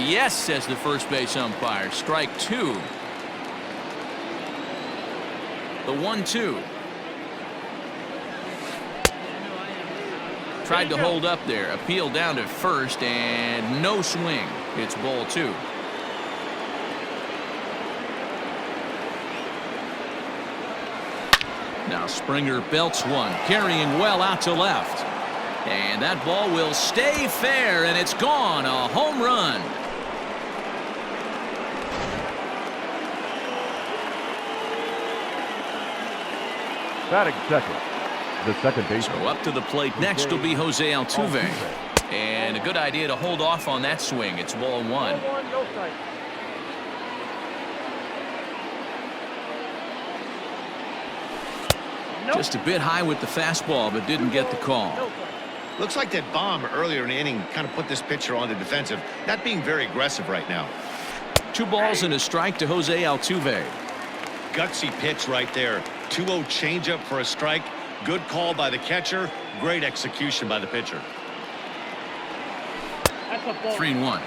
Yes, says the first base umpire. Strike two. The 1-2. Tried to hold up there. Appeal down to first and no swing. It's ball two. Now Springer belts one, carrying well out to left. And that ball will stay fair, and it's gone. A home run. Batting second, the second baseman. So up to the plate next will be Jose Altuve. And a good idea to hold off on that swing. It's ball one. Just a bit high with the fastball, but didn't get the call. Looks like that bomb earlier in the inning kind of put this pitcher on the defensive. Not being very aggressive right now. 2 balls and a strike to Jose Altuve. Gutsy pitch right there. 2-0 changeup for a strike. Good call by the catcher. Great execution by the pitcher. 3-1.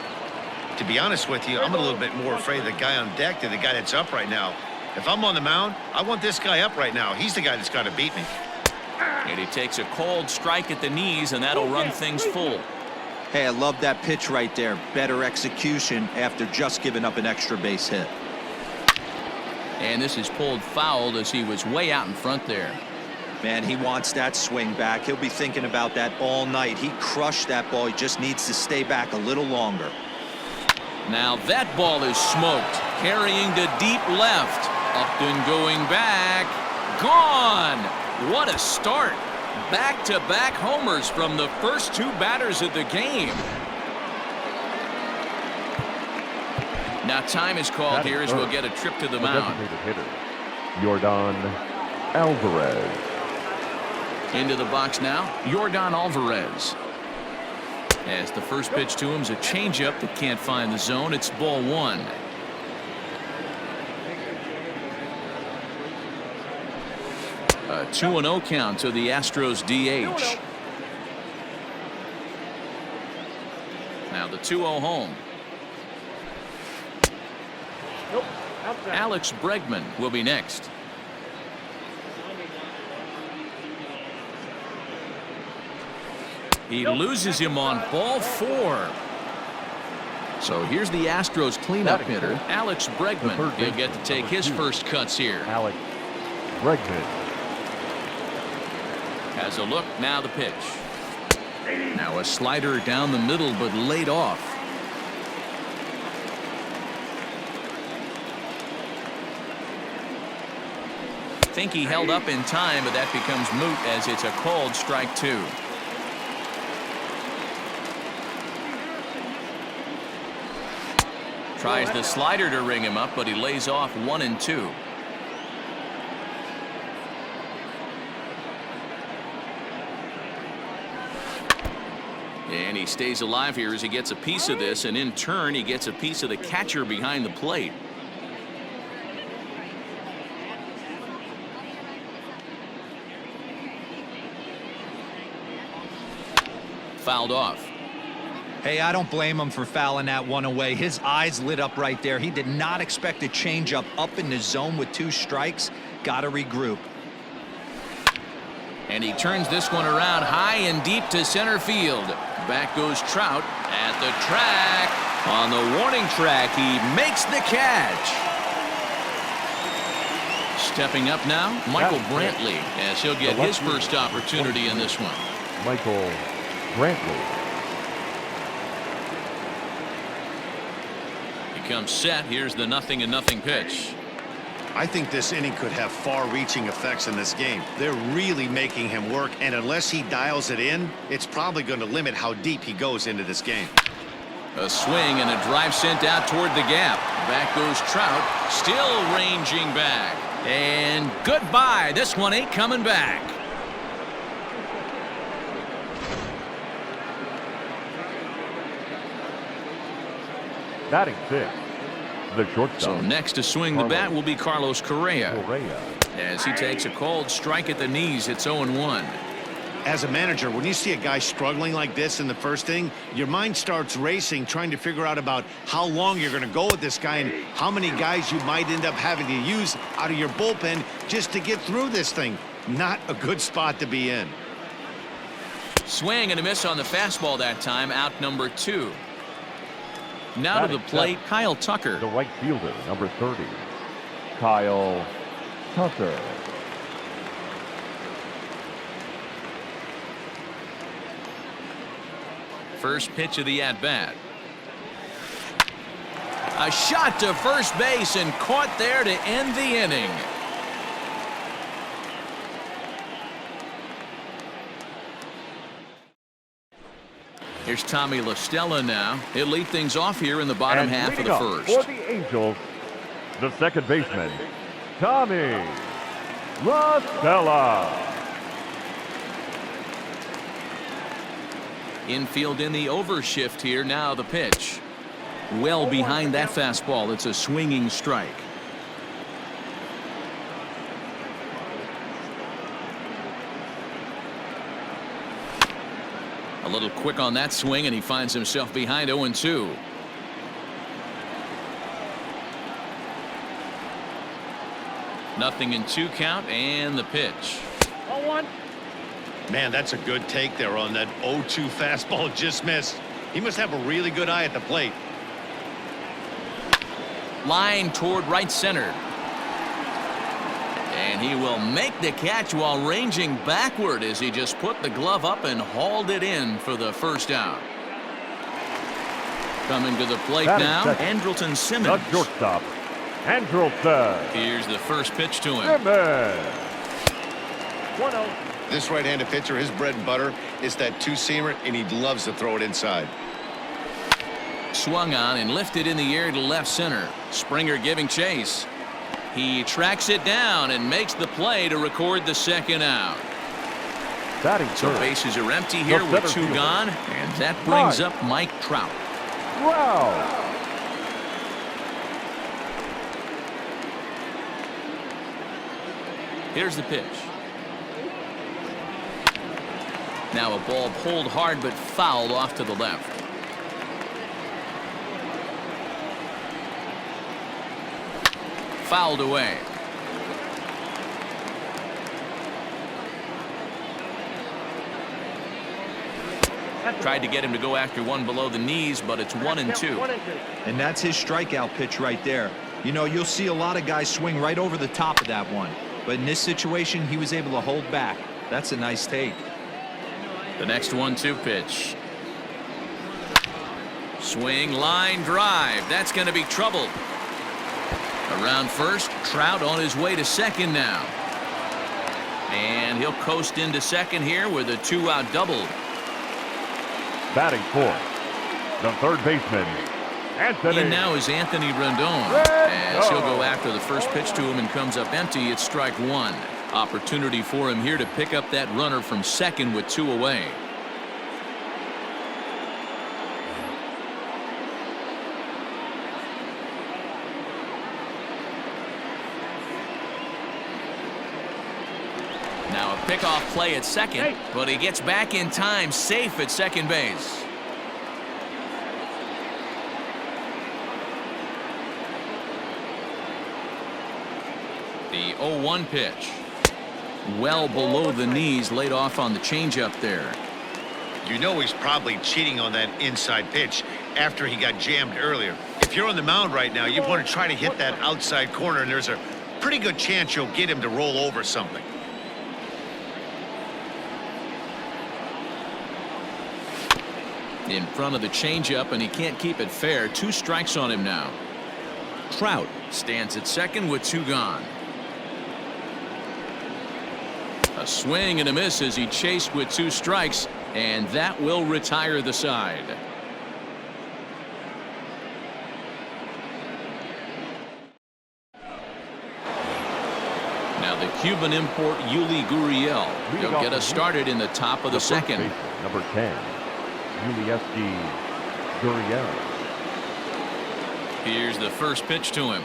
To be honest with you, I'm a little bit more afraid of the guy on deck than the guy that's up right now. If I'm on the mound, I want this guy up right now. He's the guy that's got to beat me. And he takes a cold strike at the knees, and that'll run things full. Hey, I love that pitch right there. Better execution after just giving up an extra base hit. And this is pulled foul as he was way out in front there. Man, he wants that swing back. He'll be thinking about that all night. He crushed that ball. He just needs to stay back a little longer. Now that ball is smoked. Carrying to deep left. Upton going back. Gone. What a start. Back-to-back homers from the first 2 batters of the game. Now time is called here as we'll get a trip to the mound. Hitter, Yordan Alvarez. Into the box now, Yordan Alvarez. As the first pitch to him is a changeup that can't find the zone. It's ball one. A 2-0 count to the Astros DH. Now the 2-0 home. Alex Bregman will be next. He loses him on ball 4. So here's the Astros cleanup hitter, Alex Bregman. He'll get to take his first cuts here. Alex Bregman has a look. Now the pitch. Now a slider down the middle, but laid off. I think he held up in time, but that becomes moot as it's a called strike 2. Tries the slider to ring him up, but he lays off 1 and 2. And he stays alive here as he gets a piece of this, and in turn he gets a piece of the catcher behind the plate. Fouled off. Hey, I don't blame him for fouling that one away. His eyes lit up right there. He did not expect a changeup up in the zone with 2 strikes. Got to regroup. And he turns this one around high and deep to center field. Back goes Trout at the track. On the warning track, he makes the catch. Stepping up now, Michael Brantley, as he'll get his first opportunity in this one. Michael Brantley. He comes set. Here's the 0-0 pitch. I think this inning could have far-reaching effects in this game. They're really making him work, and unless he dials it in, it's probably going to limit how deep he goes into this game. A swing and a drive sent out toward the gap. Back goes Trout, still ranging back. And goodbye. This one ain't coming back. Batting 6. The shortstop. So next to swing the bat will be Carlos Correa. As he takes a cold strike at the knees, it's 0-1. As a manager, when you see a guy struggling like this in the first inning, your mind starts racing, trying to figure out about how long you're going to go with this guy and how many guys you might end up having to use out of your bullpen just to get through this thing. Not a good spot to be in. Swing and a miss on the fastball that time, out number 2. Now to the plate, Kyle Tucker. The right fielder, number 30, Kyle Tucker. First pitch of the at-bat. A shot to first base and caught there to end the inning. Here's Tommy La Stella now. He'll lead things off here in the bottom half of the first. For the Angels, the second baseman, Tommy La Stella. Infield in the overshift here. Now the pitch. Well behind that fastball. It's a swinging strike. A little quick on that swing, and he finds himself behind 0-2. Nothing in 2 count, and the pitch. 0-1. Man, that's a good take there on that 0-2 fastball. Just missed. He must have a really good eye at the plate. Line toward right center. And he will make the catch while ranging backward as he just put the glove up and hauled it in for the first out. Coming to the plate now, Andrelton Simmons. The shortstop, Andrelton. Here's the first pitch to him. Simmons. 1-0. This right-handed pitcher, his bread and butter is that two-seamer, and he loves to throw it inside. Swung on and lifted in the air to left center. Springer giving chase. He tracks it down and makes the play to record the second out. So bases are empty here with 2 gone, and that brings up Mike Trout. Wow. Here's the pitch. Now a ball pulled hard but fouled off to the left. Fouled away. Tried to get him to go after one below the knees, but it's 1-2. And that's his strikeout pitch right there. You know, you'll see a lot of guys swing right over the top of that one. But in this situation, he was able to hold back. That's a nice take. The next 1-2 pitch. Swing, line drive. That's going to be trouble. Around first, Trout on his way to second now. And he'll coast into second here with a 2-out double. Batting fourth, the third baseman, Anthony. In now is Anthony Rendon. As he'll go after the first pitch to him and comes up empty. It's strike 1. Opportunity for him here to pick up that runner from second with 2 away. Now a pickoff play at second, but he gets back in time, safe at second base. The 0-1 pitch. Well below the knees, laid off on the changeup there. You know he's probably cheating on that inside pitch after he got jammed earlier. If you're on the mound right now, you want to try to hit that outside corner, and there's a pretty good chance you'll get him to roll over something. In front of the changeup, and he can't keep it fair. 2 strikes on him now. Trout stands at second with 2 gone. A swing and a miss as he chased with 2 strikes, and that will retire the side. Now the Cuban import Yuli Gurriel. He'll get us started in the top of the second. Baseman, number 10, Yuli Gurriel. Here's the first pitch to him.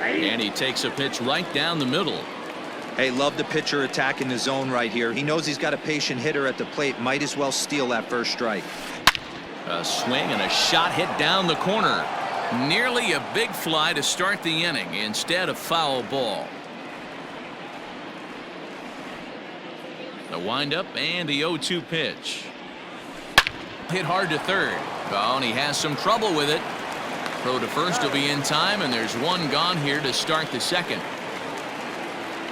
And he takes a pitch right down the middle. Hey, love the pitcher attacking the zone right here. He knows he's got a patient hitter at the plate. Might as well steal that first strike. A swing and a shot hit down the corner. Nearly a big fly to start the inning. Instead, a foul ball. The windup and the 0-2 pitch. Hit hard to third. Oh, and he has some trouble with it. Throw to first will be in time, and there's one gone here to start the second.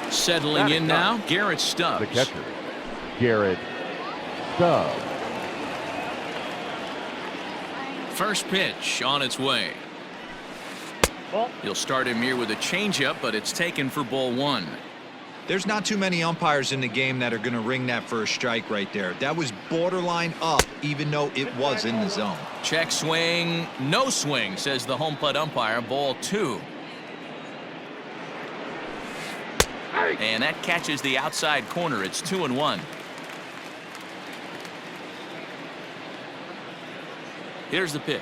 Settling in now, Garrett Stubbs. The catcher, Garrett Stubbs. First pitch on its way. He'll start him here with a changeup, but it's taken for ball one. There's not too many umpires in the game that are going to ring that first strike right there. That was borderline up, even though it was in the zone. Check swing, no swing, says the home plate umpire. Ball two. And that catches the outside corner. It's 2-1. Here's the pitch.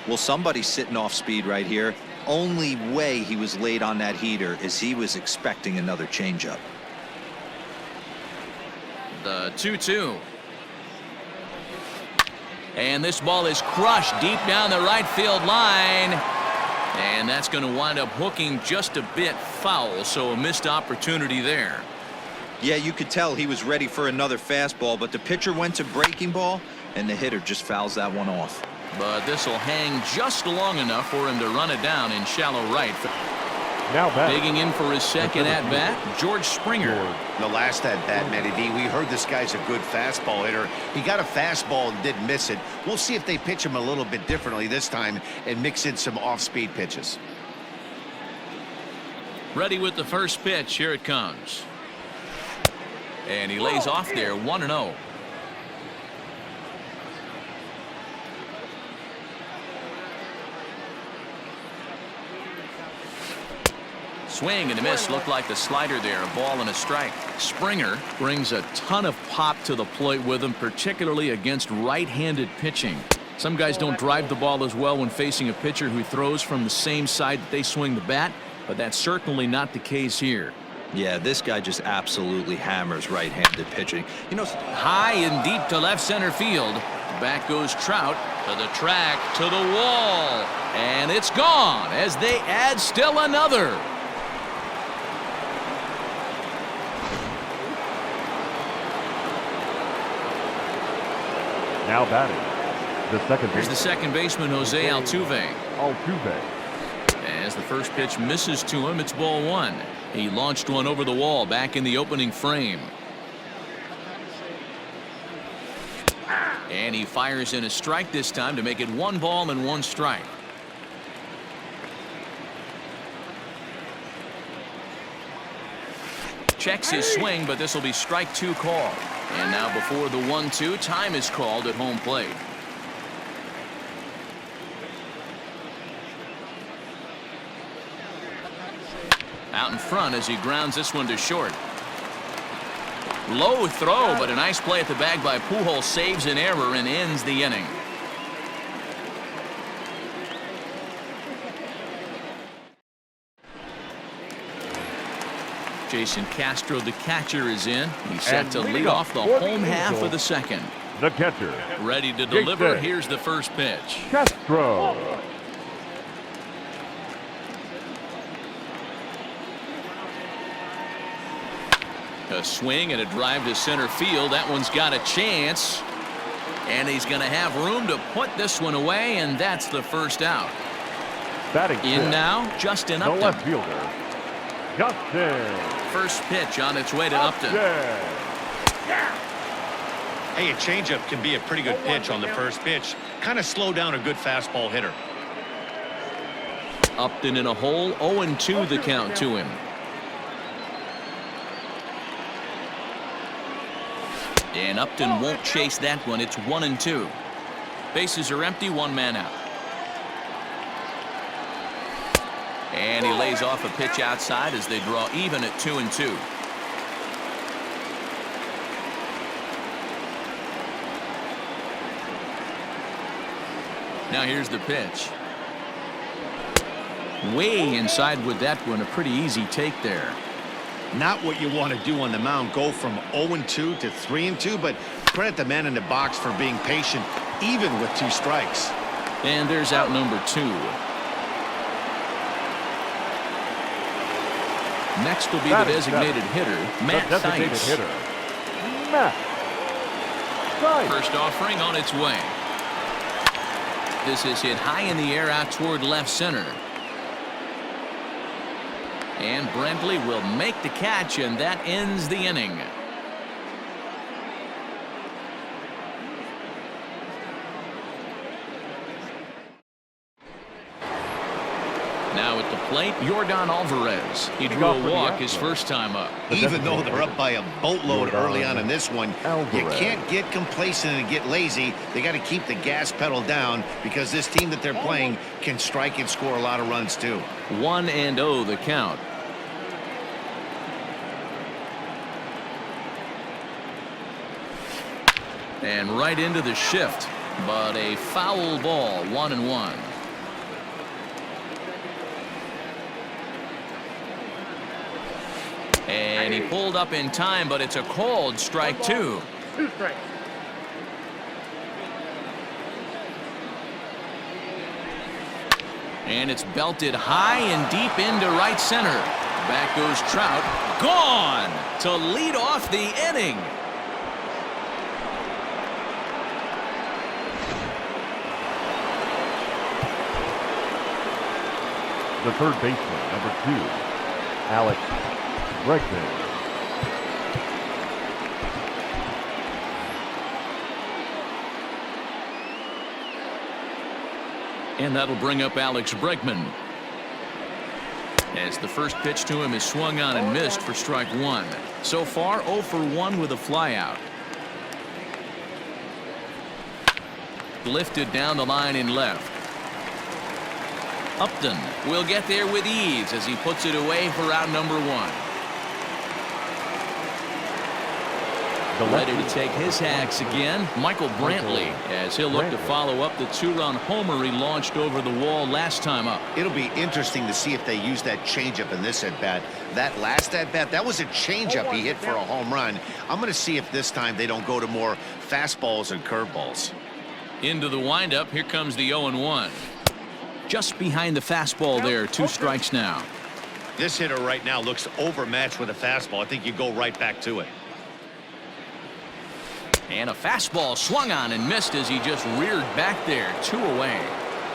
Well, somebody's sitting off speed right here. Only way he was late on that heater is he was expecting another changeup. The 2-2. And this ball is crushed deep down the right field line. And that's going to wind up hooking just a bit foul, so a missed opportunity there. Yeah, you could tell he was ready for another fastball, but the pitcher went to breaking ball, and the hitter just fouls that one off. But this will hang just long enough for him to run it down in shallow right. Now back. Digging in for his second at-bat, George Springer. The last at-bat, Matty D, we heard this guy's a good fastball hitter. He got a fastball and didn't miss it. We'll see if they pitch him a little bit differently this time and mix in some off-speed pitches. Ready with the first pitch. Here it comes. And he lays off there, 1-0. Swing and a miss. Looked like the slider there. A ball and a strike. Springer brings a ton of pop to the plate with him, particularly against right-handed pitching. Some guys don't drive the ball as well when facing a pitcher who throws from the same side that they swing the bat, but that's certainly not the case here. Yeah, this guy just absolutely hammers right-handed pitching. You know, high and deep to left center field. Back goes Trout to the track, to the wall, and it's gone as they add still another. Now batting, the second Here's baseman. the second baseman, Jose Altuve. Altuve. As the first pitch misses to him, it's ball one. He launched one over the wall back in the opening frame. And he fires in a strike this time to make it 1 ball and 1 strike. Checks his swing, but this will be strike 2 call. And now before the 1-2, time is called at home plate. Out in front as he grounds this one to short. Low throw, but a nice play at the bag by Pujols, saves an error and ends the inning. Jason Castro, the catcher, is in. He's set to lead off the home half of the second. The catcher. Ready to deliver. Jason. Here's the first pitch. Castro. A swing and a drive to center field. That one's got a chance. And he's going to have room to put this one away, and that's the first out. Batting In fifth, now, Justin the Upton. left fielder, Justin. First pitch on its way to Upton. Hey, a changeup can be a pretty good pitch on the first pitch. Kind of slow down a good fastball hitter. Upton in a hole, 0-2 the count to him. And Upton won't chase that one. It's 1-2. Bases are empty, 1 man out. And he lays off a pitch outside as they draw even at 2-2. Now here's the pitch. Way inside with that one. A pretty easy take there. Not what you want to do on the mound. Go from 0-2 to 3-2, but credit the man in the box for being patient, even with 2 strikes. And there's out number 2. Next will be the designated hitter, Matt Theis. First offering on its way. This is hit high in the air out toward left center. And Brentley will make the catch, and that ends the inning. Now at the plate, Yordan Alvarez. He drew a walk his first time up. Even though they're up by a boatload early on in this one, you can't get complacent and get lazy. They got to keep the gas pedal down because this team that they're playing can strike and score a lot of runs too. 1-0 the count. And right into the shift, but a foul ball. 1-1. And he pulled up in time, but it's a called strike 2. 2 strikes. And it's belted high and deep into right center. Back goes Trout. Gone to lead off the inning. The third baseman, number 2, Alex Bregman. And that'll bring up Alex Bregman. As the first pitch to him is swung on and missed for strike 1. So far 0 for 1 with a flyout. Lifted down the line in left. Upton will get there with ease as he puts it away for out number 1. Ready to take his hacks again, Michael Brantley, as he'll look to follow up the 2-run homer he launched over the wall last time up. It'll be interesting to see if they use that changeup in this at-bat. That last at-bat, that was a changeup he hit for a home run. I'm going to see if this time they don't go to more fastballs and curveballs. Into the windup, here comes the 0-1. Just behind the fastball there, 2 strikes now. This hitter right now looks overmatched with a fastball. I think you go right back to it. And a fastball swung on and missed as he just reared back there. 2 away.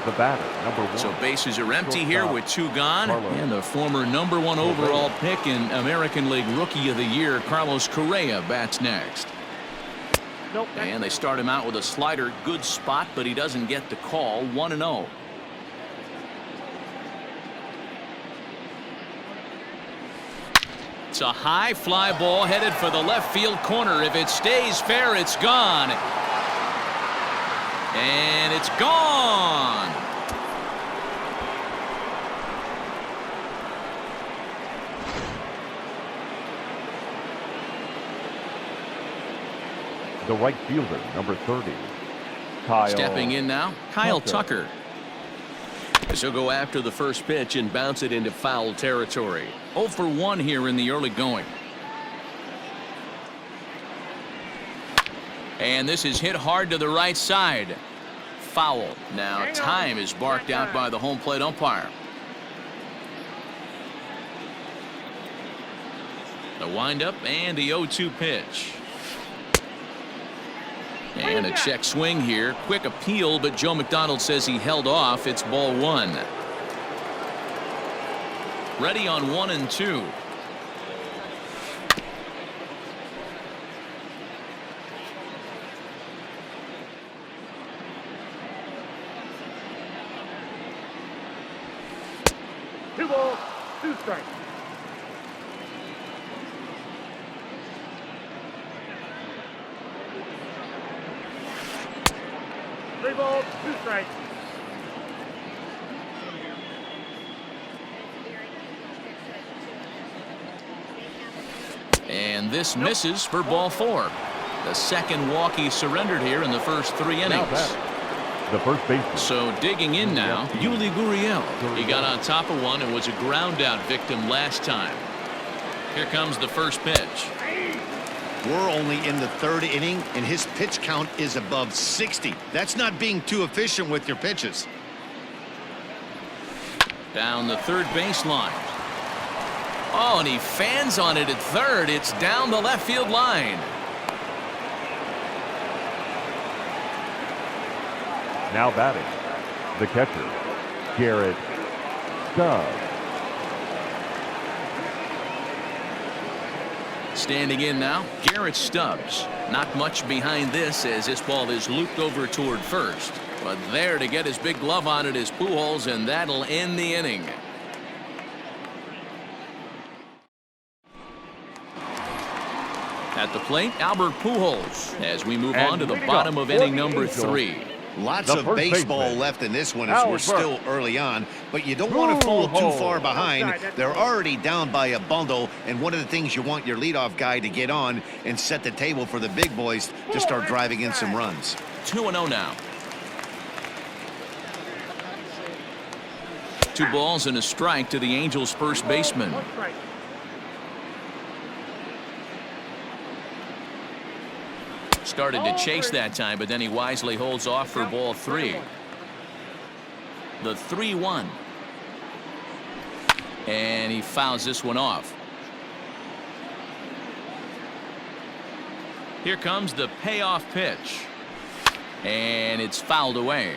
The batter, number 1. So bases are empty here with 2 gone. And the former number 1 overall pick in American League Rookie of the Year, Carlos Correa, bats next. And they start him out with a slider. Good spot, but he doesn't get the call. 1-0. It's a high fly ball headed for the left field corner. If it stays fair, it's gone. And it's gone. The right fielder, number 30, Kyle. Stepping in now, Kyle Tucker. So go after the first pitch and bounce it into foul territory. 0 for 1 here in the early going. And this is hit hard to the right side. Foul. Now time is barked out by the home plate umpire. The windup and the 0-2 pitch. And a check swing here. Quick appeal, but Joe McDonald says he held off. It's ball 1. Ready on 1 and 2. Two balls, 2 strikes. Three balls, 2 strikes. And this misses for ball 4. The second walk he surrendered here in the first 3 innings. the first baseman. So digging in now, Yuli Gurriel. He got on top of one and was a ground out victim last time. Here comes the first pitch. We're only in the third inning, and his pitch count is above 60. That's not being too efficient with your pitches. Down the third baseline. Oh, and he fans on it at third. It's down the left field line. Now batting, the catcher, Garrett Stubbs. Standing in now, Garrett Stubbs. Not much behind this as this ball is looped over toward first. But there to get his big glove on it is Pujols, and that'll end the inning. At the plate, Albert Pujols, as we move on to the bottom of inning number 3. Lots of baseball left in this one as we're still early on, but you don't want to fall too far behind. They're already down by a bundle, and one of the things you want your leadoff guy to get on and set the table for the big boys to start driving in some runs. 2-0 now. 2 balls and a strike to the Angels' first baseman. Started to chase that time, but then he wisely holds off for ball 3. The 3-1. And he fouls this one off. Here comes the payoff pitch. And it's fouled away.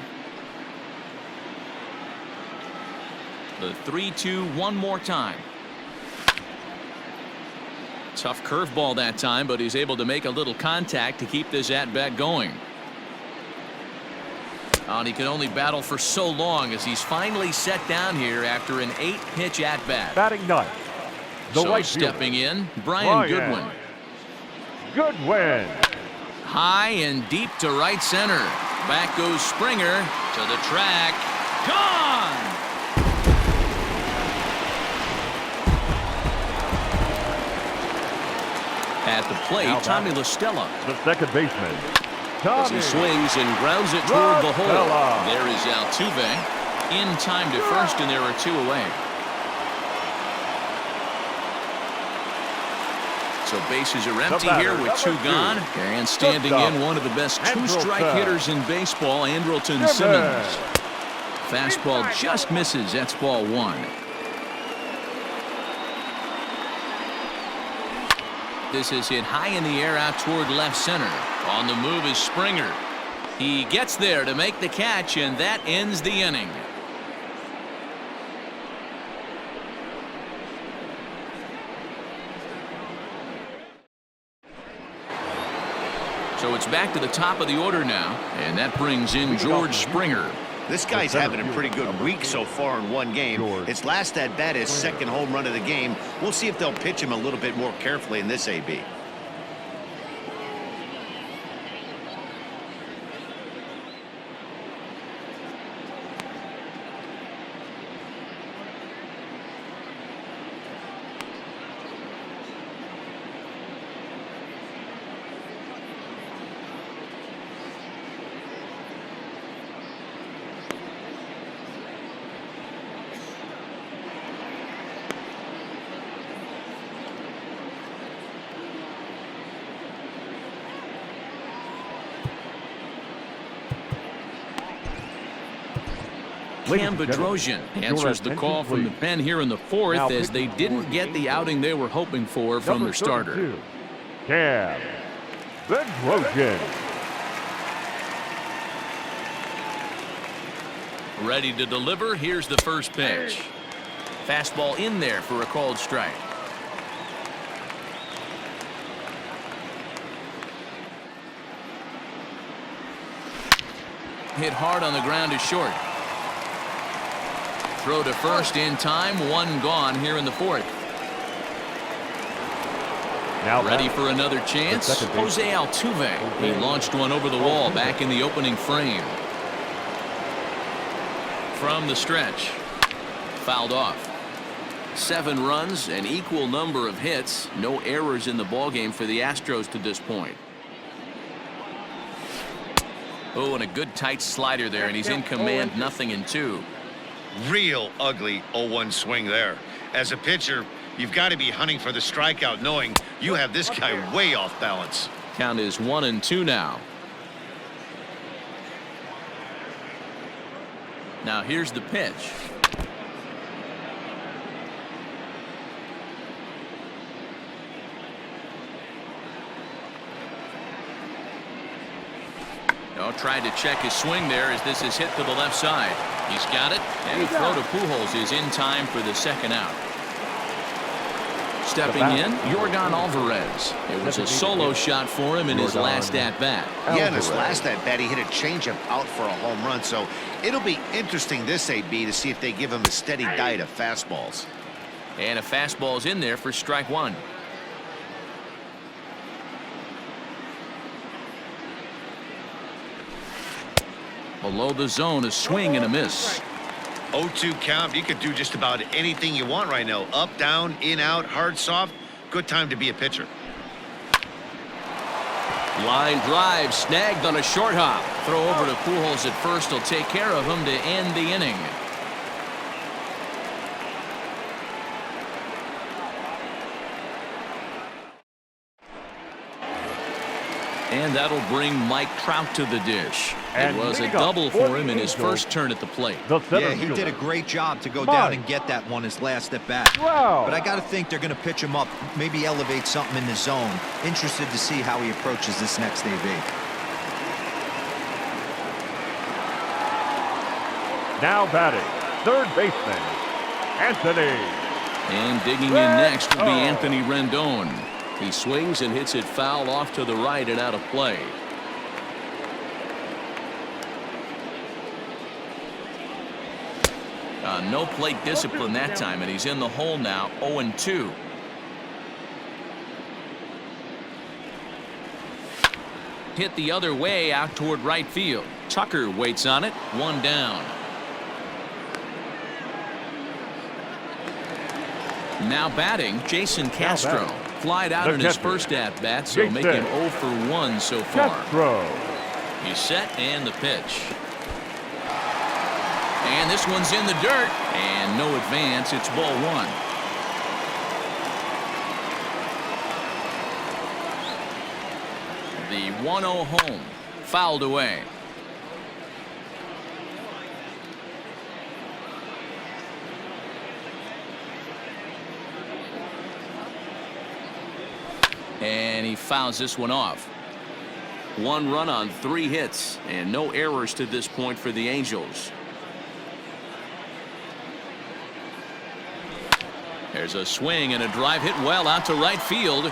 The 3-2 one more time. Tough curveball that time, but he's able to make a little contact to keep this at-bat going. And he can only battle for so long as he's finally set down here after an 8-pitch at-bat. Batting ninth, the So right stepping fielder, in, Brian Goodwin. Goodwin. High and deep to right center. Back goes Springer to the track. Gone! At the plate, Tommy La Stella. The second baseman, As he Tommy. swings and grounds it toward the hole. Stella. There is Altuve. In time to first, and there are 2 away. So bases are empty here with 2 gone. And standing in, one of the best 2-strike hitters in baseball, Andrelton Simmons. Fastball just misses. That's ball 1. This is hit high in the air out toward left center. On the move is Springer. He gets there to make the catch, and that ends the inning. So it's back to the top of the order now, and that brings in George Springer. This guy's having a pretty good week so far in one game. His last at-bat is second home run of the game. We'll see if they'll pitch him a little bit more carefully in this AB. Cam Bedrosian answers the call from the pen here in the 4th as they didn't get the outing they were hoping for from their starter. Cam Bedrosian. Ready to deliver. Here's the first pitch. Fastball in there for a called strike. Hit hard on the ground is short. Throw to first in time. 1 gone here in the 4th. Now ready for another chance. Jose Altuve. He launched one over the wall back in the opening frame. From the stretch. Fouled off. 7 runs, an equal number of hits. No errors in the ballgame for the Astros to this point. Oh, and a good tight slider there, and he's in command, 0-2. Real ugly 0-1 swing there. As a pitcher, you've got to be hunting for the strikeout, knowing you have this guy way off balance. Count is 1-2 now. Now here's the pitch. Tried to check his swing there as this is hit to the left side. He's got it, and the throw to Pujols is in time for the second out. Stepping in, Yorgan Alvarez. It was a solo shot for him in his last at-bat. Yeah, in his last at-bat, he hit a changeup out for a home run, so it'll be interesting this AB to see if they give him a steady diet of fastballs. And a fastball's in there for strike one. Below the zone, a swing and a miss. 0-2 count. You could do just about anything you want right now. Up, down, in, out, hard, soft. Good time to be a pitcher. Line drive snagged on a short hop. Throw over to Pujols at first will take care of him to end the inning. And that'll bring Mike Trout to the dish. It was a double for him in his first turn at the plate. Yeah, he did a great job to go down and get that one his last at bat. But I got to think they're going to pitch him up, maybe elevate something in the zone. Interested to see how he approaches this next AB. Now batting, third baseman, Anthony. And digging in next will be Anthony Rendon. He swings and hits it foul off to the right and out of play. No plate discipline that time, and he's in the hole now, 0-2. Hit the other way out toward right field. Tucker waits on it, one down. Now batting, Jason Castro. Flied out in his first at-bat, so make him 0 for 1 so far. He's set and the pitch. And this one's in the dirt. And no advance. It's ball one. The 1-0 home. Fouled away. And he fouls this one off. 1 run on 3 hits and no errors to this point for the Angels. There's a swing and a drive hit well out to right field.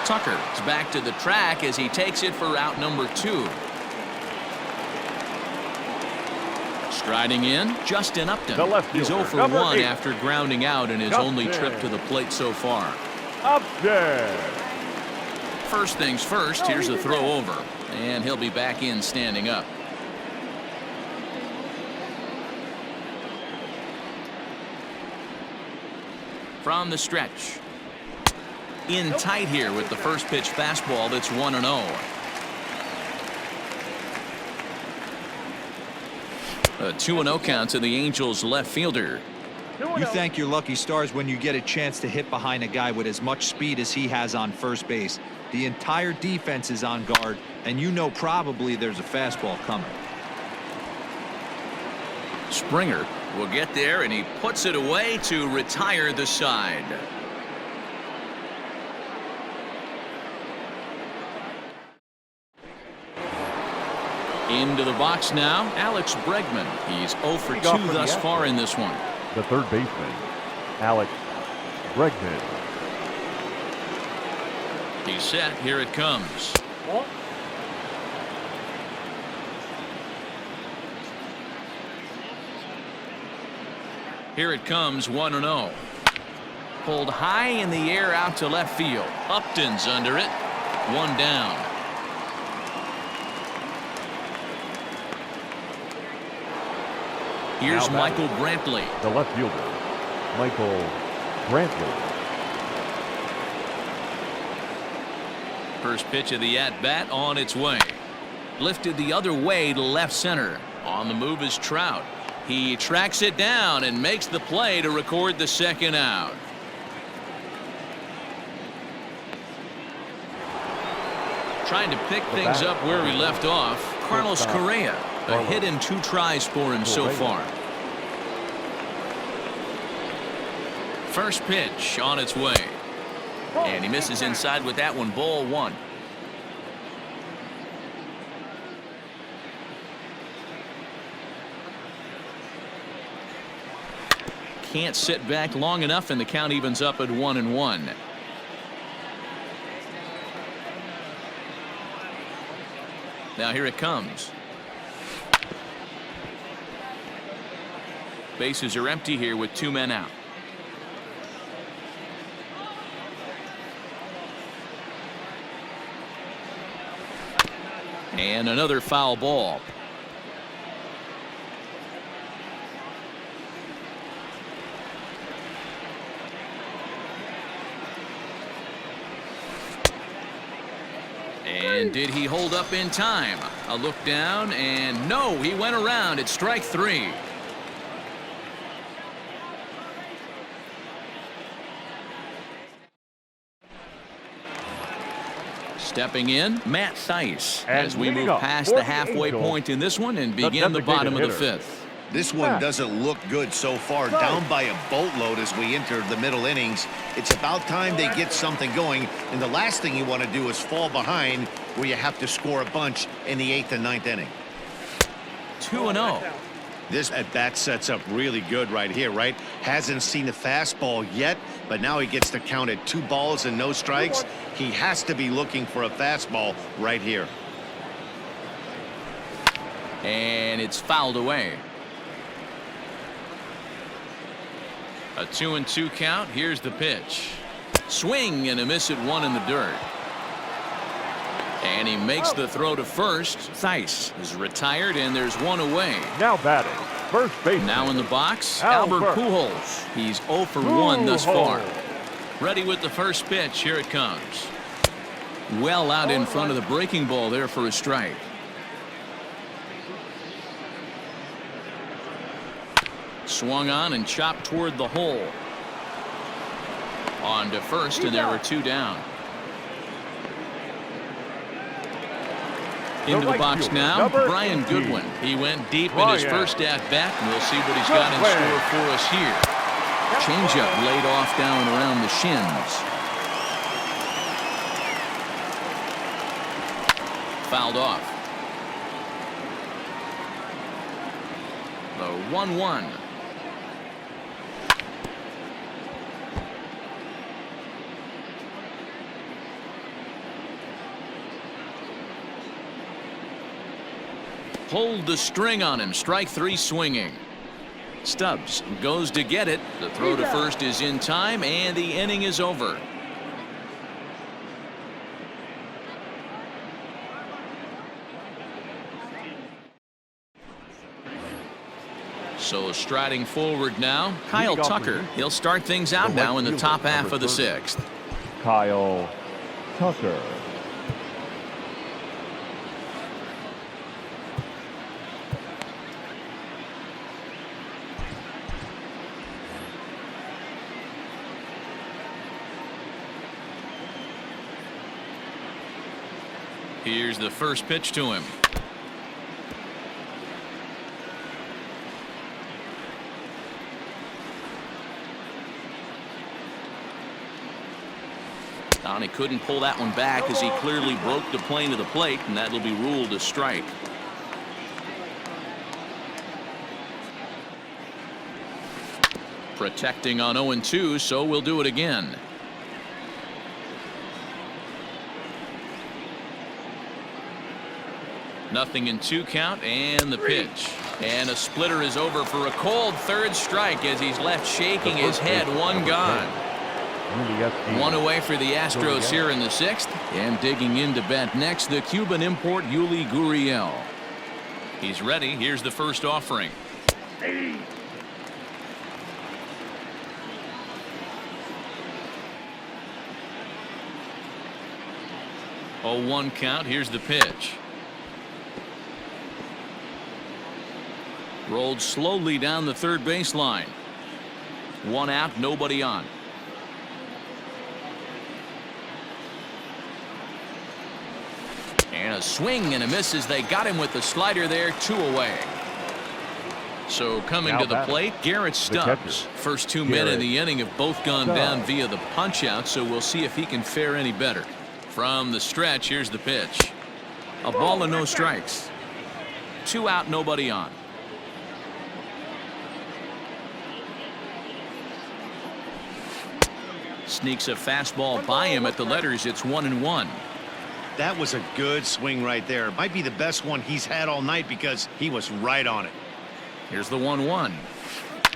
Tucker is back to the track as he takes it for out number 2. Striding in, Justin Upton. He's 0 for 1 after grounding out in his only trip to the plate so far. Upton. First things first, here's a throw over, and he'll be back in standing up. From the stretch. In tight here with the first pitch fastball that's 1-0. A 2-0 count to the Angels left fielder. You thank your lucky stars when you get a chance to hit behind a guy with as much speed as he has on first base. The entire defense is on guard, and you know probably there's a fastball coming. Springer will get there, and he puts it away to retire the side. Into the box now, Alex Bregman. He's 0 for 2 thus far in this one. The third baseman, Alex Bregman. He's set. Here it comes. Here it comes, 1-0. Pulled high in the air out to left field. Upton's under it. 1 down. Here's Michael Brantley. The left fielder, Michael Brantley. First pitch of the at-bat on its way. Lifted the other way to left center. On the move is Trout. He tracks it down and makes the play to record the second out. Trying to pick things up where he left off. Carlos Correa. A hit in 2 tries for him so far. First pitch on its way. And he misses inside with that one. Ball 1. Can't sit back long enough, and the count evens up at 1-1. Now here it comes. Bases are empty here with 2 men out. And another foul ball. And did he hold up in time? A look down, and no, he went around. It's strike 3. Stepping in, Matt Thaiss, as we move past the halfway point in this one and begin the bottom of the 5th. This one doesn't look good so far. Down by a boatload as we enter the middle innings. It's about time they get something going, and the last thing you want to do is fall behind where you have to score a bunch in the 8th and 9th inning. 2-0. This at-bat sets up really good right here, right? Hasn't seen a fastball yet, but now he gets to count at 2 balls and no strikes. He has to be looking for a fastball right here. And it's fouled away. A 2-2 count. Here's the pitch. Swing and a miss at 1 in the dirt. And he makes the throw to first. Thaiss is retired, and there's 1 away. Now batting, first base. Now in the box, Albert Pujols. He's 0 for 1 thus far. Ready with the first pitch. Here it comes. Well out in front of the breaking ball there for a strike. Swung on and chopped toward the hole. On to first, and there were 2 down. Into the box now, Brian Goodwin. He went deep in his first at-bat, and we'll see what he's got in store for us here. Changeup laid off down around the shins. Fouled off. The 1-1. Pulled the string on him. Strike 3 swinging. Stubbs goes to get it. The throw to first is in time, and the inning is over. So striding forward now, Kyle Tucker. He'll start things out now in the top half of the 6th. Kyle Tucker. Here's the first pitch to him. He couldn't pull that one back as he clearly broke the plane of the plate, and that'll be ruled a strike. Protecting on 0-2, so we'll do it again. Nothing in 2 count, and the pitch. And a splitter is over for a cold 3rd strike as he's left shaking his head. 1 gone. 1 away for the Astros here in the 6th. And digging in to bat next, the Cuban import Yuli Gurriel. He's ready. Here's the first offering. 0-1 count. Here's the pitch. Rolled slowly down the third baseline. 1 out, nobody on. And a swing and a miss as they got him with the slider there. 2 away. So coming Now to the batting, plate, Garrett Stubbs. First 2 men in the inning have both gone down via the punch out, so we'll see if he can fare any better. From the stretch, here's the pitch. A ball and no strikes. 2 out, nobody on. Sneaks a fastball by him at the letters. It's 1-1. That was a good swing right there. Might be the best one he's had all night because he was right on it. Here's the 1-1.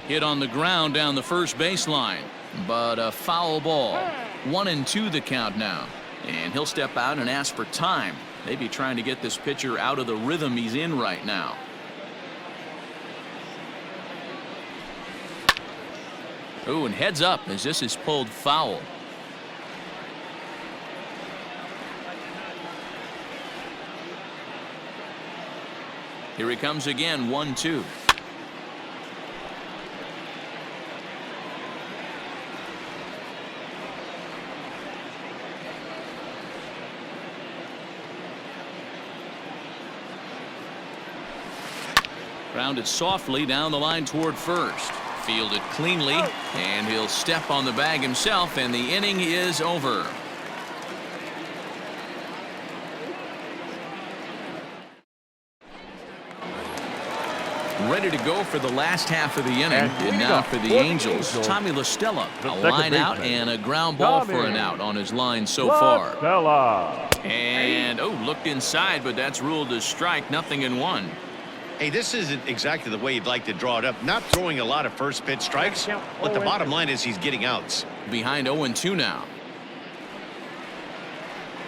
Hit on the ground down the first baseline, but a foul ball. 1-2 the count now, and he'll step out and ask for time. Maybe trying to get this pitcher out of the rhythm he's in right now. Ooh, and heads up as this is pulled foul. Here he comes again. 1-2. Grounded softly down the line toward first. Fielded cleanly, and he'll step on the bag himself, and the inning is over. Ready to go for the last half of the inning. And now for the Angels, Tommy La Stella. A line out and a ground ball for an out on his line so far. And, looked inside, but that's ruled as strike. 0-1. Hey, this isn't exactly the way you'd like to draw it up. Not throwing a lot of first pitch strikes, but the bottom line is he's getting outs. Behind 0-2 now.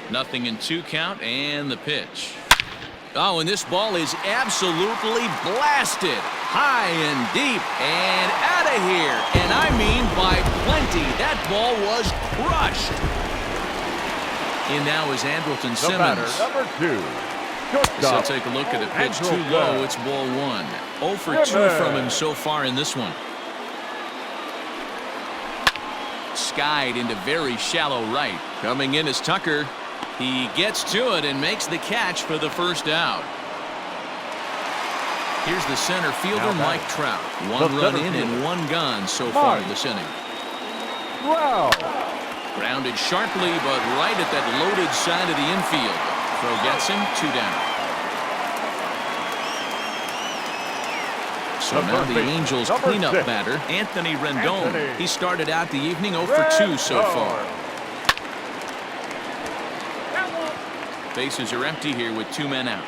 0-2 count, and the pitch. Oh, and this ball is absolutely blasted. High and deep and out of here. And I mean by plenty. That ball was crushed. In now is Andrelton The batter, Simmons. number 2. So take a look at the pitch. Too low. It's ball 1. 0 for 2 from him so far in this one. Skied into very shallow right. Coming in is Tucker. He gets to it and makes the catch for the first out. Here's the center fielder, Mike Trout. 1 run in and 1 gone so far this inning. Wow. Grounded sharply, but right at that loaded side of the infield. Throw gets him. 2 down. So now the Angels cleanup batter, Anthony Rendon. He started out the evening 0 for 2 so far. Bases are empty here with 2 men out.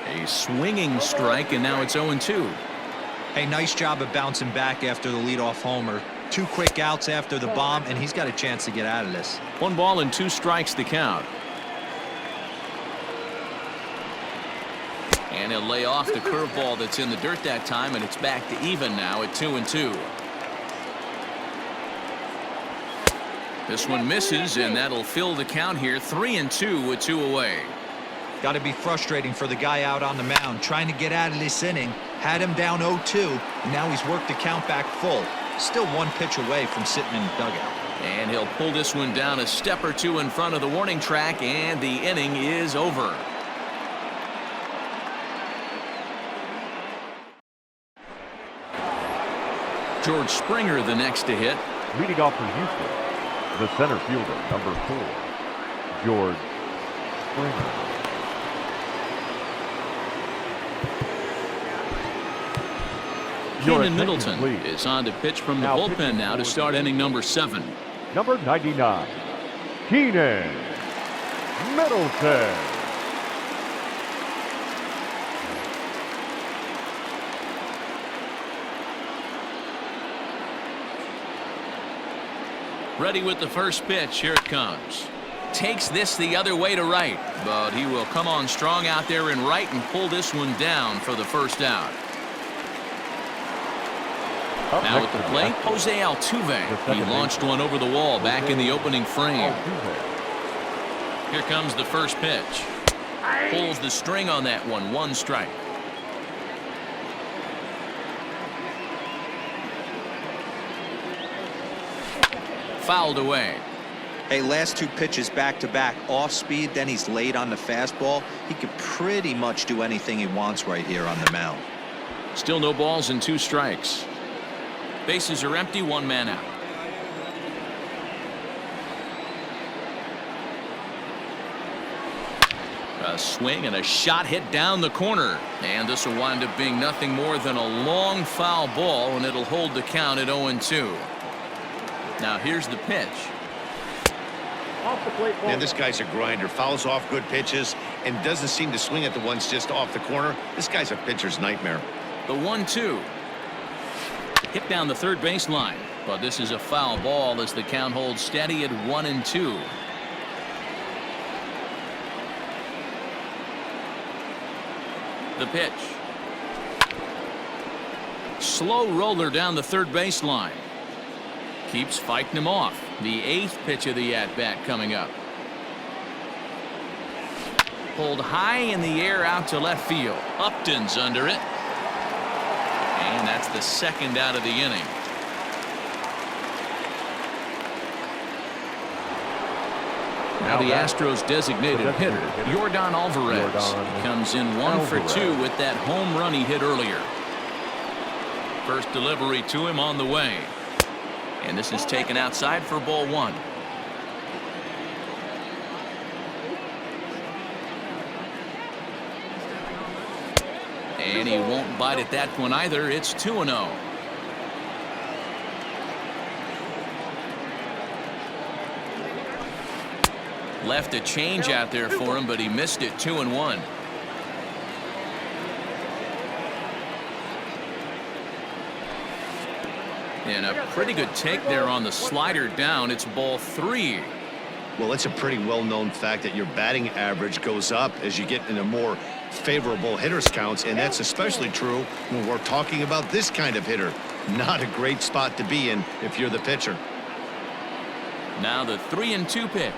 A swinging strike, and now it's 0-2. Hey, nice job of bouncing back after the leadoff homer. 2 quick outs after the bomb, and he's got a chance to get out of this. 1 ball and 2 strikes to count. And he'll lay off the curveball that's in the dirt that time, and it's back to even now at 2-2. This one misses, and that'll fill the count here. 3-2 with 2 away. Got to be frustrating for the guy out on the mound trying to get out of this inning. Had him down 0-2, and now he's worked the count back full. Still 1 pitch away from sitting in the dugout. And he'll pull this one down a step or 2 in front of the warning track, and the inning is over. George Springer the next to hit. Leading off for Houston, the center fielder, number 4, George Springer. Keenan Middleton is on to pitch from the bullpen now to start inning number 7. Number 99, Keenan Middleton. Ready with the first pitch. Here it comes. Takes this the other way to right, but he will come on strong out there in right and pull this one down for the first out. Up Now next at the for plate, Astros, Jose the Altuve. He second launched baseman, one over the wall back in the opening frame. Altuve. Here comes the first pitch. Pulls the string on that one. 1 strike. Fouled away. Hey, last 2 pitches back-to-back off speed, then he's late on the fastball. He could pretty much do anything he wants right here on the mound. Still no balls and 2 strikes. Bases are empty. 1 man out. A swing and a shot hit down the corner. And this will wind up being nothing more than a long foul ball, and it'll hold the count at 0-2. Now here's the pitch. Off the plate, ball. Man, this guy's a grinder. Fouls off good pitches and doesn't seem to swing at the ones just off the corner. This guy's a pitcher's nightmare. The 1-2. Hit down the third baseline. But this is a foul ball as the count holds steady at 1-2. The pitch. Slow roller down the third baseline. Keeps fighting him off. The 8th pitch of the at-bat coming up. Pulled high in the air out to left field. Upton's under it. And that's the 2nd out of the inning. Now the Astros designated hitter, Yordan Alvarez, comes in 1 for 2 with that home run he hit earlier. First delivery to him on the way. And this is taken outside for ball 1. And he won't bite at that one either. It's 2-0. Left a change out there for him, but he missed it. 2-1. And a pretty good take there on the slider down. It's ball 3. Well, it's a pretty well-known fact that your batting average goes up as you get into more favorable hitters counts, and that's especially true when we're talking about this kind of hitter. Not a great spot to be in if you're the pitcher. Now the 3-2 pitch.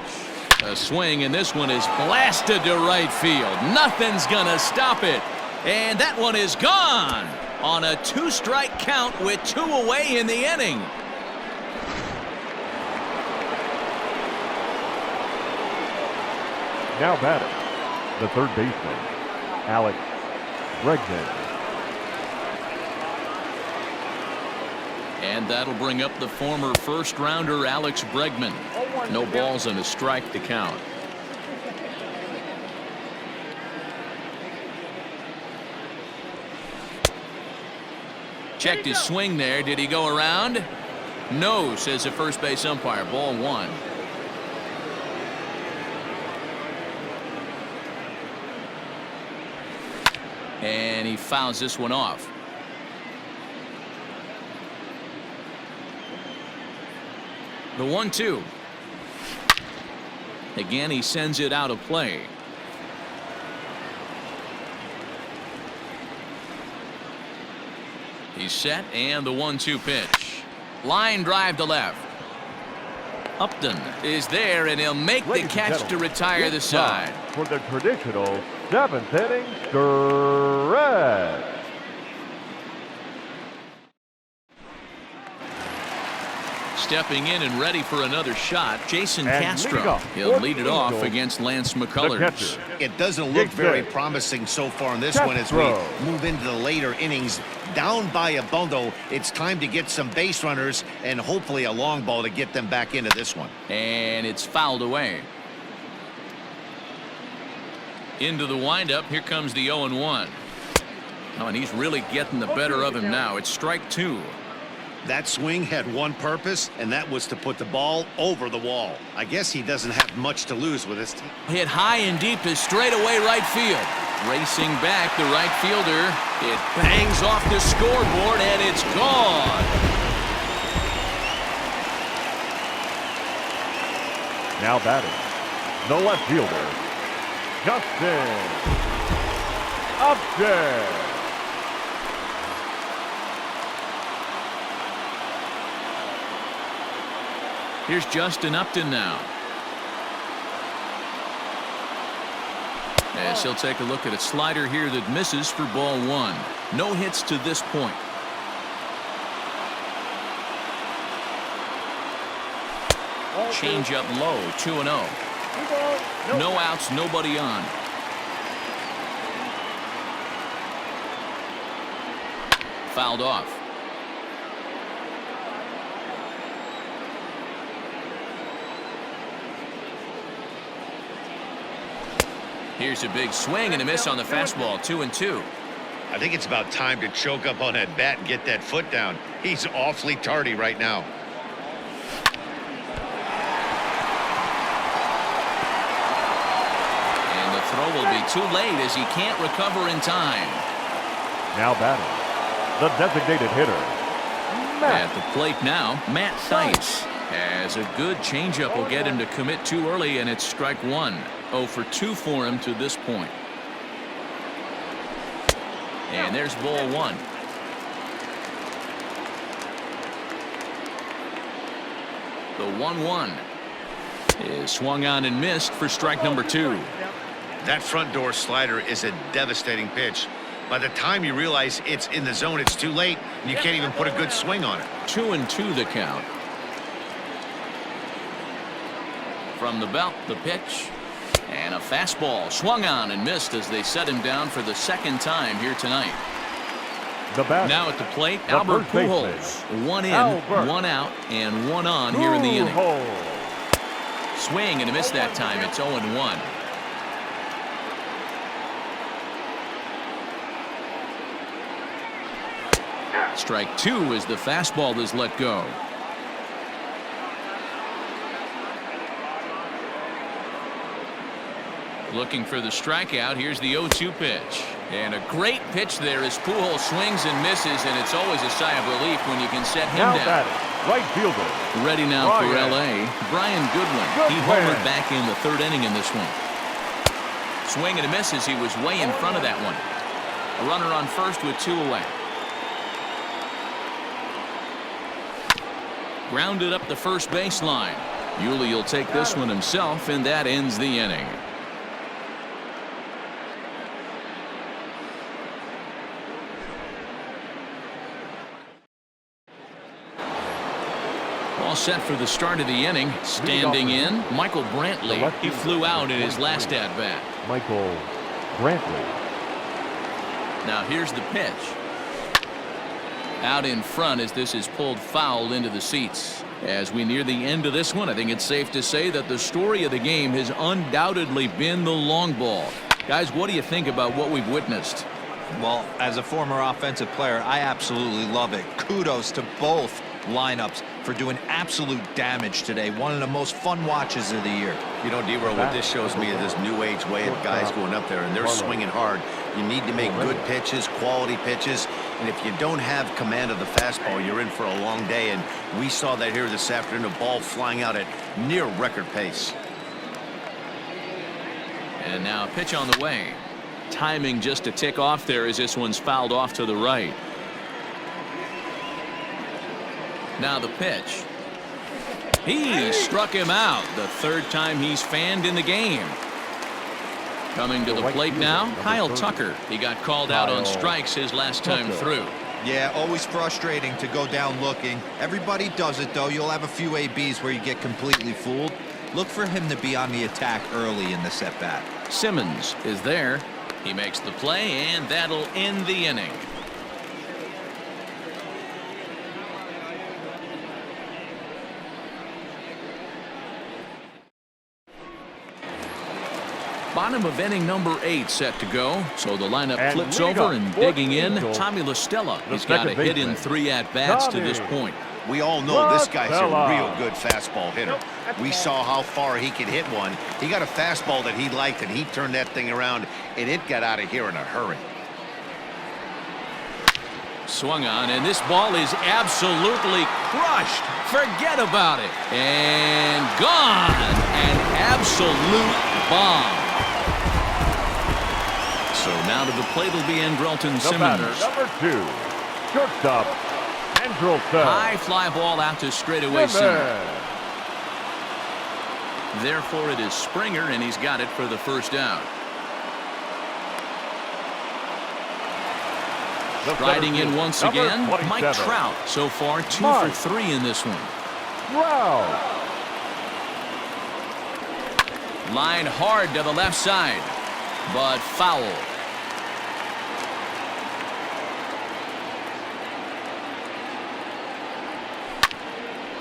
A swing, and this one is blasted to right field. Nothing's gonna stop it. And that one is gone on a 2-strike count with 2 away in the inning. Now batting, the third baseman, Alex Bregman. And that'll bring up the former first-rounder Alex Bregman. No balls and a strike to count. Checked his swing there. Did he go around? No, says the first base umpire. Ball 1. And he fouls this one off. The 1-2. Again, he sends it out of play. He's set, and the 1-2 pitch. Line drive to left. Upton is there, and he'll make the catch to retire the side. For the traditional 7th inning stretch. Stepping in and ready for another shot, Jason And Castro. He'll lead it off against Lance McCullers. It doesn't look very Big promising so far in this one as we move into the later innings. Down by a bundle, it's time to get some base runners and hopefully a long ball to get them back into this one. And it's fouled away. Into the windup. Here comes the 0-1. Oh, and he's really getting the better of him now. It's strike 2. That swing had one purpose, and that was to put the ball over the wall. I guess he doesn't have much to lose with this team. Hit high and deep to straightaway right field. Racing back, the right fielder. It bangs off the scoreboard, and it's gone. Now batting, the left fielder, Justin Upton. Here's Justin Upton now. As he'll take a look at a slider here that misses for ball one. No hits to this point. Change up low, 2-0. No outs, nobody on. Fouled off. Here's a big swing and a miss on the fastball, 2-2. I think it's about time to choke up on that bat and get that foot down. He's awfully tardy right now. And the throw will be too late as he can't recover in time. Now batting, the designated hitter, Matt. At the plate now, Matt Theis. As a good changeup will get him to commit too early, and it's strike one. 0 for 2 for him to this point. And there's ball one. The 1-1 is swung on and missed for strike number 2. That front door slider is a devastating pitch. By the time you realize it's in the zone, it's too late, and you can't even put a good swing on it. 2-2 the count. From the belt, the pitch. And a fastball swung on and missed as they set him down for the second time here tonight. The batter, Now at the plate, the Albert first baseman, Pujols. 1 in, Albert 1 out, and 1 on here in the inning. Swing and a miss that time. It's 0-1. Strike 2 as the fastball is let go. Looking for the strikeout. Here's the 0-2 pitch. And a great pitch there as Pujols swings and misses, and it's always a sigh of relief when you can set him now down. batting, right fielder. Ready now for Brian. L.A. Brian Goodwin. He homered back in the third inning in this one. Swing and a miss as he was way in front of that one. A runner on first with 2 away. Grounded up the first baseline. Yuli will take this one himself, and that ends the inning. All set for the start of the inning. Standing in, Michael Brantley. He flew out in his last at-bat. Michael Brantley. Now here's the pitch. Out in front as this is pulled foul into the seats. As we near the end of this one, I think it's safe to say that the story of the game has undoubtedly been the long ball. Guys, what do you think about what we've witnessed? Well, as a former offensive player, I absolutely love it. Kudos to both lineups for doing absolute damage today. One of the most fun watches of the year. You know, D-Roll, what this shows me is this new age way of guys going up there, and they're swinging hard. You need to make good pitches, quality pitches, and if you don't have command of the fastball, you're in for a long day, and we saw that here this afternoon, a ball flying out at near record pace. And now a pitch on the way. Timing just to tick off there as this one's fouled off to the right. Now the pitch. He struck him out. The third time he's fanned in the game. Coming to the plate now, Kyle Tucker. He got called out on strikes his last time through. Yeah, always frustrating to go down looking. Everybody does it, though. You'll have a few ABs where you get completely fooled. Look for him to be on the attack early in this at-bat. Simmons is there. He makes the play, and that'll end the inning. Bottom of inning number 8 set to go. So the lineup And flips leading over up and for digging in. Angels, Tommy La Stella. the He's got a second hit in baseman, 3 at-bats to Tommy. this point. We all know this guy's a Stella. real good fastball hitter. We saw how far he could hit one. He got a fastball that he liked, and he turned that thing around, and it got out of here in a hurry. Swung on, and this ball is absolutely crushed. Forget about it. And gone. An absolute bomb. So now to the plate will be Andrelton The Simmons. batter, number 2, shortstop, Andrelton High fly ball out to straightaway center. Simmons. Therefore, it is Springer, and he's got it for the first out. Riding in once again, Mike Trout. So far, 2 for 3 in this one. Line hard to the left side, but foul.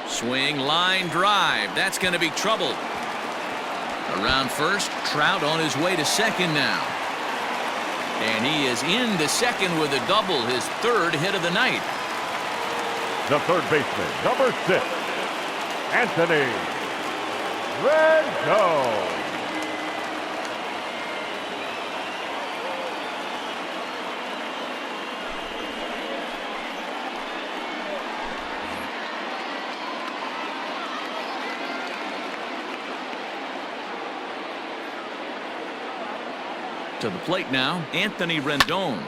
Swing, line drive. That's going to be trouble. Around first, Trout on his way to second now. And he is into second with a double, his 3rd hit of the night. The third baseman, number 6, Anthony Rendon. To the plate now, Anthony Rendon.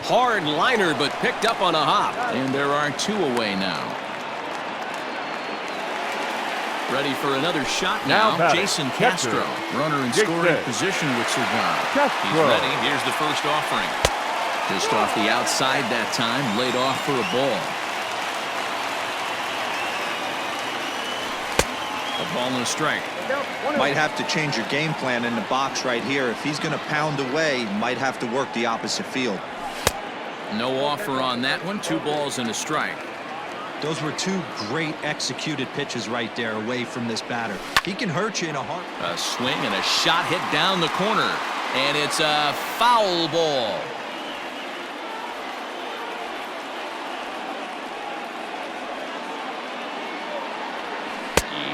Hard liner, but picked up on a hop. And there are 2 away now. Ready for another shot now, Jason Castro. Runner in scoring position with Cigar. He's ready. Here's the first offering. Just off the outside that time, laid off for a ball. A ball and a strike. Might have to change your game plan in the box right here. If he's going to pound away, might have to work the opposite field. No offer on that one. 2 balls and a strike. Those were 2 great executed pitches right there away from this batter. He can hurt you in a heart. A swing and a shot hit down the corner. And it's a foul ball.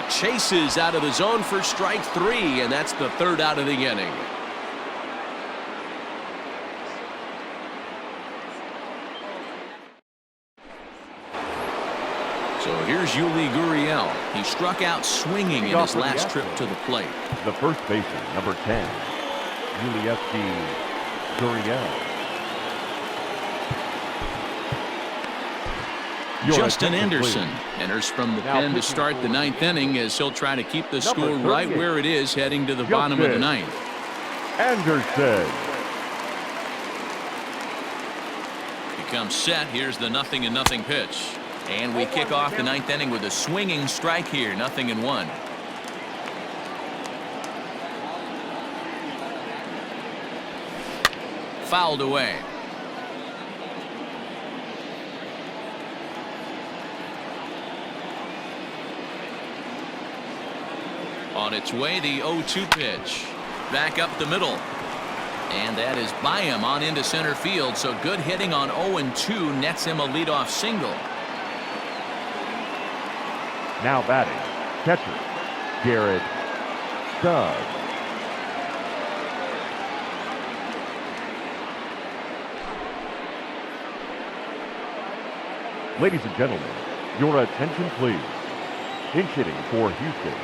Chases out of the zone for strike 3, and that's the 3rd out of the inning. So here's Yuli Gurriel. He struck out swinging in his last trip to the plate. The first baseman, number 10, Yuli Gurriel. Justin Anderson enters from the pen to start the 9th inning as he'll try to keep the score right where it is heading to the bottom of the 9th. Anderson. Becomes set. Here's the 0-0 pitch. And we kick off the 9th inning with a swinging strike here. 0-1. Fouled away. On its way, the 0-2 pitch. Back up the middle. And that is by him on into center field. So good hitting on 0-2 nets him a leadoff single. Now batting, catcher, Garrett Stubbs. Ladies and gentlemen, your attention please. Pinch hitting for Houston,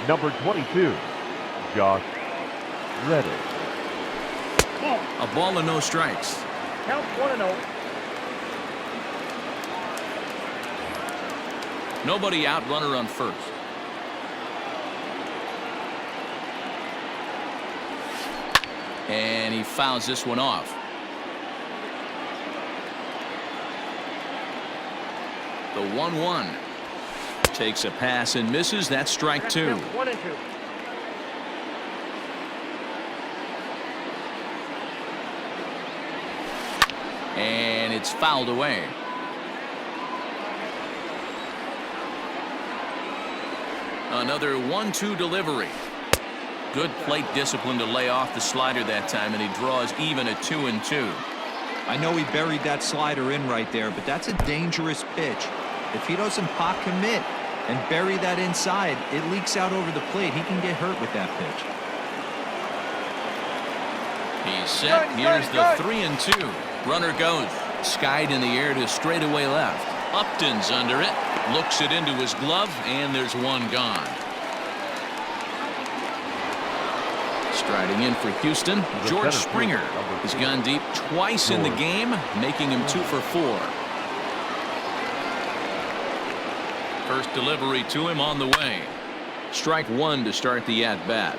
number 22, Josh Reddick. A ball and no strikes. Count 1-0. Nobody out, runner on first. And he fouls this one off. The 1-1 takes a pass and misses. That's strike 2. 1-2. And it's fouled away. Another 1-2 delivery. Good plate discipline to lay off the slider that time, and he draws even at 2-2. I know he buried that slider in right there, but that's a dangerous pitch. If he doesn't pot commit and bury that inside, it leaks out over the plate. He can get hurt with that pitch. He's set. Here's the 3-2. Runner goes. Skied in the air to straightaway left. Upton's under it. Looks it into his glove, and there's one gone. Striding in for Houston, George Springer. He's gone deep twice in the game, making him 2 for 4. First delivery to him on the way. Strike one to start the at-bat.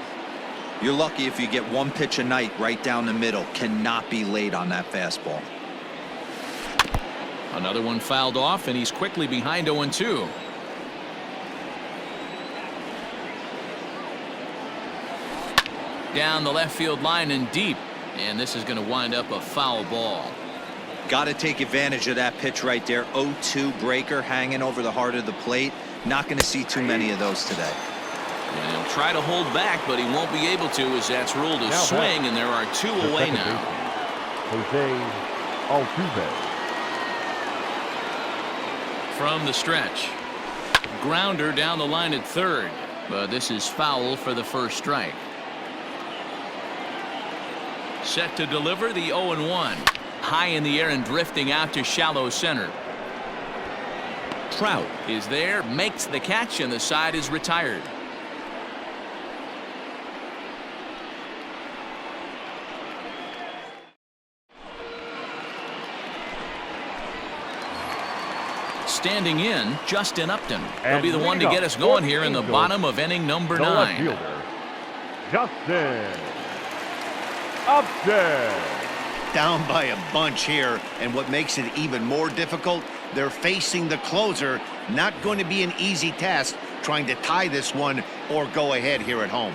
You're lucky if you get one pitch a night right down the middle. Cannot be late on that fastball. Another one fouled off, and he's quickly behind 0-2. Down the left field line and deep, and this is going to wind up a foul ball. Got to take advantage of that pitch right there. 0-2 breaker hanging over the heart of the plate. Not going to see too many of those today. And he'll try to hold back, but he won't be able to, as that's ruled a swing, and there are two away now. Jose Altuve. From the stretch. Grounder down the line at third, but this is foul for the first strike. Set to deliver the 0-1. High in the air and drifting out to shallow center. Trout is there, makes the catch, and the side is retired. Standing in, Justin Upton. He'll be the one to get us going here in the bottom of inning number 9. Justin Upton. Down by a bunch here, and what makes it even more difficult, they're facing the closer. Not going to be an easy task trying to tie this one or go ahead here at home.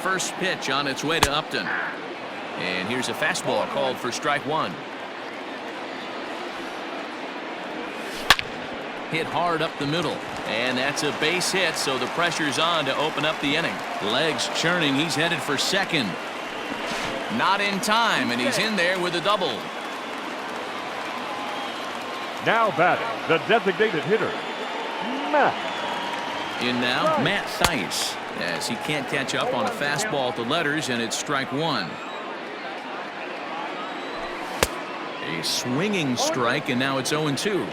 First pitch on its way to Upton. And here's a fastball called for strike one. Hit hard up the middle. And that's a base hit, so the pressure's on to open up the inning. Legs churning. He's headed for second. Not in time, and he's in there with a double. Now batting, the designated hitter, Matt. In now, Matt Theis, as he can't catch up on a fastball at the letters, and it's strike one. A swinging strike, and now it's 0-2.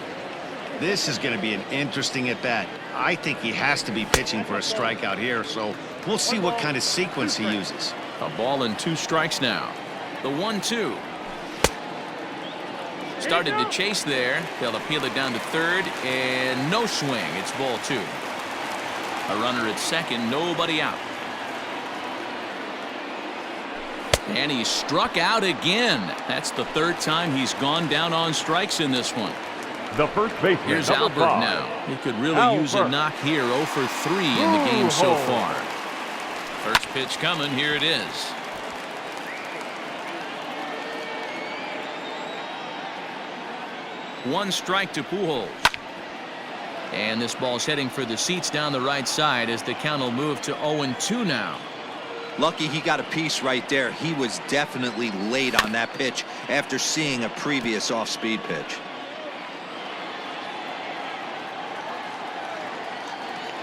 This is going to be an interesting at-bat. I think he has to be pitching for a strikeout here, so we'll see what kind of sequence he uses. A ball and 2 strikes now. The 1-2. Started to chase there. They'll appeal it down to third, and no swing. It's ball 2. A runner at second, nobody out. And he struck out again. That's the 3rd time he's gone down on strikes in this one. The first baseman. Here's Albert now. He could really use a knock here. 0 for 3 in the game so far. First pitch coming. Here it is. One strike to Pujols. And this ball's heading for the seats down the right side as the count will move to 0-2 now. Lucky he got a piece right there. He was definitely late on that pitch after seeing a previous off-speed pitch.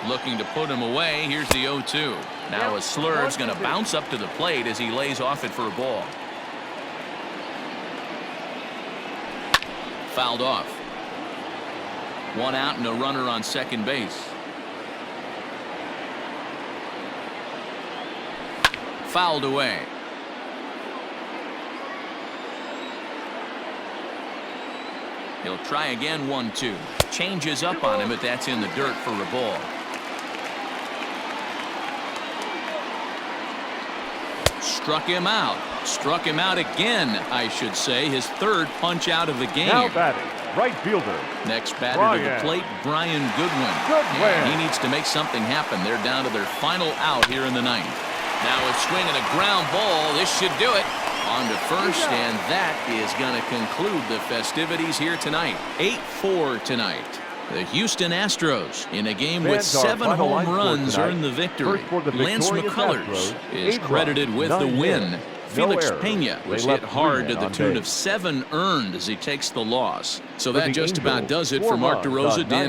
Looking to put him away. Here's the 0-2. Now a slurve's going to bounce up to the plate as he lays off it for a ball. Fouled off. 1 out and a runner on second base. Fouled away. He'll try again. 1-2. Changes up on him, but that's in the dirt for a ball. Struck him out. Struck him out again, I should say. His 3rd punch out of the game. Now batting, right fielder. Next batter to the plate, Brian Goodwin. And he needs to make something happen. They're down to their final out here in the 9th. Now a swing and a ground ball. This should do it. On to first, and that is going to conclude the festivities here tonight. 8-4 tonight. The Houston Astros, in a game with 7 home runs, earned the victory. Lance McCullers is credited with the win. Felix Pena was hit hard to the tune of 7 earned as he takes the loss. So that just about does it for Mark DeRosa. Dan